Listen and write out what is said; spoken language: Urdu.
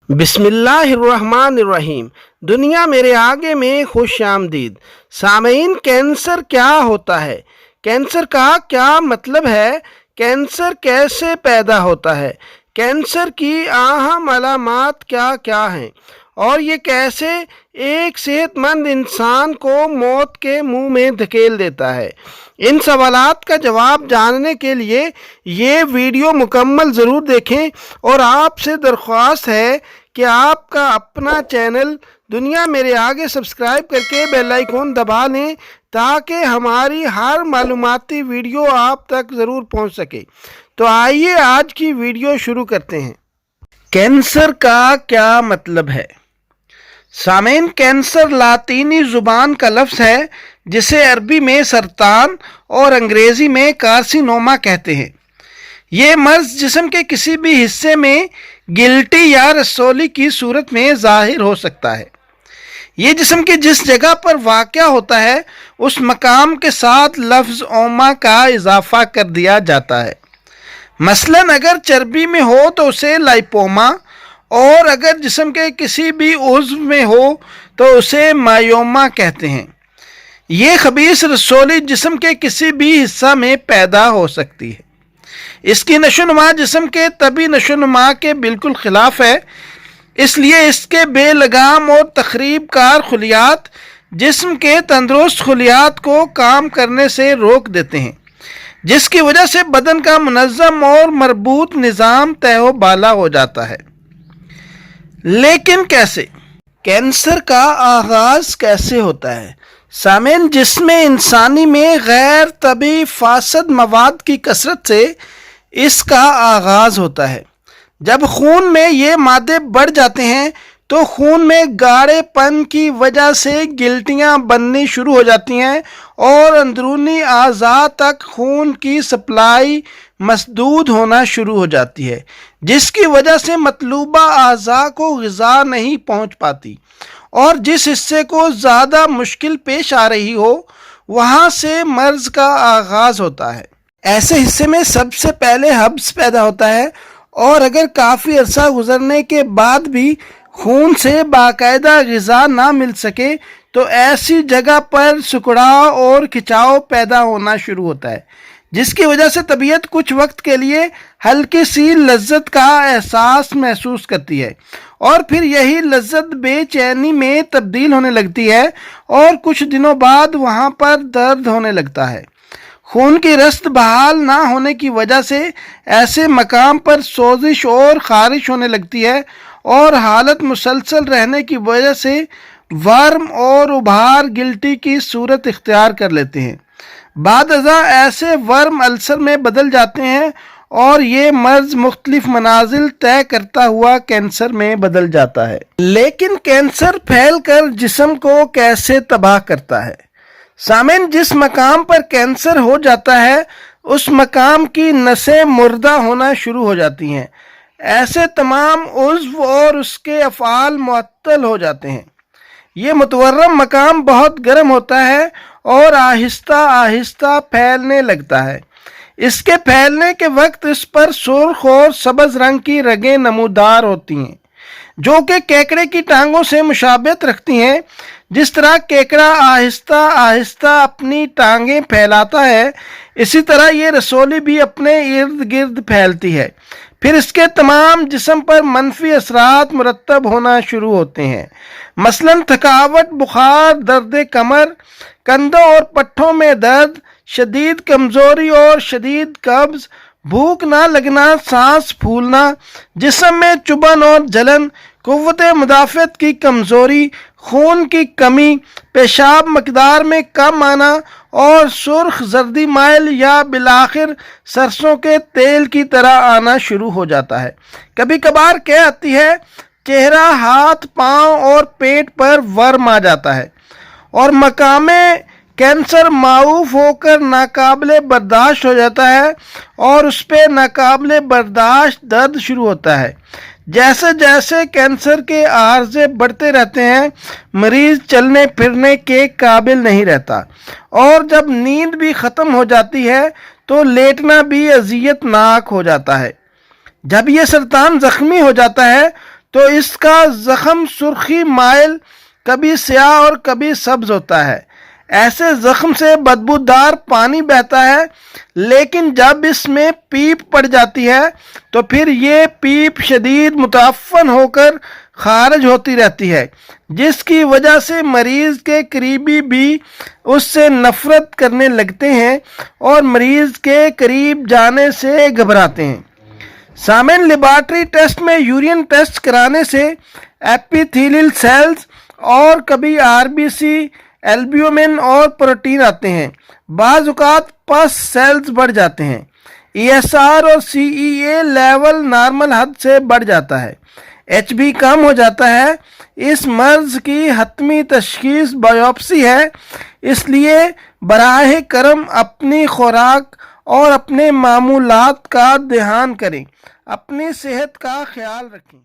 بسم اللہ الرحمن الرحیم۔ دنیا میرے آگے میں خوش آمدید۔ سامعین، کینسر کیا ہوتا ہے؟ کینسر کا کیا مطلب ہے؟ کینسر کیسے پیدا ہوتا ہے؟ کینسر کی اہم علامات کیا کیا ہیں؟ اور یہ کیسے ایک صحت مند انسان کو موت کے منہ میں دھکیل دیتا ہے؟ ان سوالات کا جواب جاننے کے لیے یہ ویڈیو مکمل ضرور دیکھیں، اور آپ سے درخواست ہے کہ آپ کا اپنا چینل دنیا میرے آگے سبسکرائب کر کے بیل آئیکن دبا لیں تاکہ ہماری ہر معلوماتی ویڈیو آپ تک ضرور پہنچ سکے۔ تو آئیے آج کی ویڈیو شروع کرتے ہیں۔ کینسر کا کیا مطلب ہے؟ سامعین، کینسر لاطینی زبان کا لفظ ہے جسے عربی میں سرطان اور انگریزی میں کارسینوما کہتے ہیں۔ یہ مرض جسم کے کسی بھی حصے میں گلٹی یا رسولی کی صورت میں ظاہر ہو سکتا ہے۔ یہ جسم کی جس جگہ پر واقع ہوتا ہے اس مقام کے ساتھ لفظ اوما کا اضافہ کر دیا جاتا ہے۔ مثلاً اگر چربی میں ہو تو اسے لائپوما، اور اگر جسم کے کسی بھی عضو میں ہو تو اسے مایوما کہتے ہیں۔ یہ خبیث رسولی جسم کے کسی بھی حصہ میں پیدا ہو سکتی ہے۔ اس کی نشو نما جسم کے طبی نشو نما کے بالکل خلاف ہے، اس لیے اس کے بے لگام اور تخریب کار خلیات جسم کے تندرست خلیات کو کام کرنے سے روک دیتے ہیں، جس کی وجہ سے بدن کا منظم اور مربوط نظام تہہ و بالا ہو جاتا ہے۔ لیکن کیسے؟ کینسر کا آغاز کیسے ہوتا ہے؟ سامعین، جسم انسانی میں غیر طبی فاسد مواد کی کثرت سے اس کا آغاز ہوتا ہے۔ جب خون میں یہ مادے بڑھ جاتے ہیں تو خون میں گاڑے پن کی وجہ سے گلٹیاں بننی شروع ہو جاتی ہیں اور اندرونی اعضاء تک خون کی سپلائی مسدود ہونا شروع ہو جاتی ہے، جس کی وجہ سے مطلوبہ اعضاء کو غذا نہیں پہنچ پاتی، اور جس حصے کو زیادہ مشکل پیش آ رہی ہو وہاں سے مرض کا آغاز ہوتا ہے۔ ایسے حصے میں سب سے پہلے حبس پیدا ہوتا ہے، اور اگر کافی عرصہ گزرنے کے بعد بھی خون سے باقاعدہ غذا نہ مل سکے تو ایسی جگہ پر سکڑاؤ اور کھچاؤ پیدا ہونا شروع ہوتا ہے، جس کی وجہ سے طبیعت کچھ وقت کے لیے ہلکی سی لذت کا احساس محسوس کرتی ہے، اور پھر یہی لذت بے چینی میں تبدیل ہونے لگتی ہے، اور کچھ دنوں بعد وہاں پر درد ہونے لگتا ہے۔ خون کی رسد بحال نہ ہونے کی وجہ سے ایسے مقام پر سوزش اور خارش ہونے لگتی ہے، اور حالت مسلسل رہنے کی وجہ سے ورم اور ابھار گلٹی کی صورت اختیار کر لیتے ہیں۔ بعد ازاں ایسے ورم السر میں بدل جاتے ہیں، اور یہ مرض مختلف منازل طے کرتا ہوا کینسر میں بدل جاتا ہے۔ لیکن کینسر پھیل کر جسم کو کیسے تباہ کرتا ہے؟ سامعین، جس مقام پر کینسر ہو جاتا ہے اس مقام کی نسیں مردہ ہونا شروع ہو جاتی ہیں، ایسے تمام عضو اور اس کے افعال معطل ہو جاتے ہیں۔ یہ متورم مقام بہت گرم ہوتا ہے اور آہستہ آہستہ پھیلنے لگتا ہے۔ اس کے پھیلنے کے وقت اس پر سرخ اور سبز رنگ کی رگیں نمودار ہوتی ہیں، جو کہ کیکڑے کی ٹانگوں سے مشابہت رکھتی ہیں۔ جس طرح کیکڑا آہستہ آہستہ اپنی ٹانگیں پھیلاتا ہے، اسی طرح یہ رسولی بھی اپنے ارد گرد پھیلتی ہے۔ پھر اس کے تمام جسم پر منفی اثرات مرتب ہونا شروع ہوتے ہیں، مثلاً تھکاوٹ، بخار، درد کمر، کندھوں اور پٹھوں میں درد، شدید کمزوری اور شدید قبض، بھوک نہ لگنا، سانس پھولنا، جسم میں چبھن اور جلن، قوت مدافعت کی کمزوری، خون کی کمی، پیشاب مقدار میں کم آنا، اور سرخ زردی مائل یا بالآخر سرسوں کے تیل کی طرح آنا شروع ہو جاتا ہے۔ کبھی کبھار کہہ آتی ہے چہرہ، ہاتھ، پاؤں اور پیٹ پر ورم آ جاتا ہے، اور مقام کینسر معروف ہو کر ناقابل برداشت ہو جاتا ہے، اور اس پہ ناقابل برداشت درد شروع ہوتا ہے۔ جیسے جیسے کینسر کے عارضے بڑھتے رہتے ہیں مریض چلنے پھرنے کے قابل نہیں رہتا، اور جب نیند بھی ختم ہو جاتی ہے تو لیٹنا بھی اذیت ناک ہو جاتا ہے۔ جب یہ سرطان زخمی ہو جاتا ہے تو اس کا زخم سرخی مائل کبھی سیاہ اور کبھی سبز ہوتا ہے۔ ایسے زخم سے بدبودار پانی بہتا ہے، لیکن جب اس میں پیپ پڑ جاتی ہے تو پھر یہ پیپ شدید متعفن ہو کر خارج ہوتی رہتی ہے، جس کی وجہ سے مریض کے قریبی بھی اس سے نفرت کرنے لگتے ہیں اور مریض کے قریب جانے سے گھبراتے ہیں۔ سامعین، لیبارٹری ٹیسٹ میں یورین ٹیسٹ کرانے سے ایپیتھیلیل سیلز اور کبھی آر بی سی، البیومن اور پروٹین آتے ہیں۔ بعض اوقات پس سیلز بڑھ جاتے ہیں۔ ای ایس آر اور سی ای اے لیول نارمل حد سے بڑھ جاتا ہے۔ ایچ بی کم ہو جاتا ہے۔ اس مرض کی حتمی تشخیص بایوپسی ہے، اس لیے براہ کرم اپنی خوراک اور اپنے معمولات کا دھیان کریں، اپنی صحت کا خیال رکھیں۔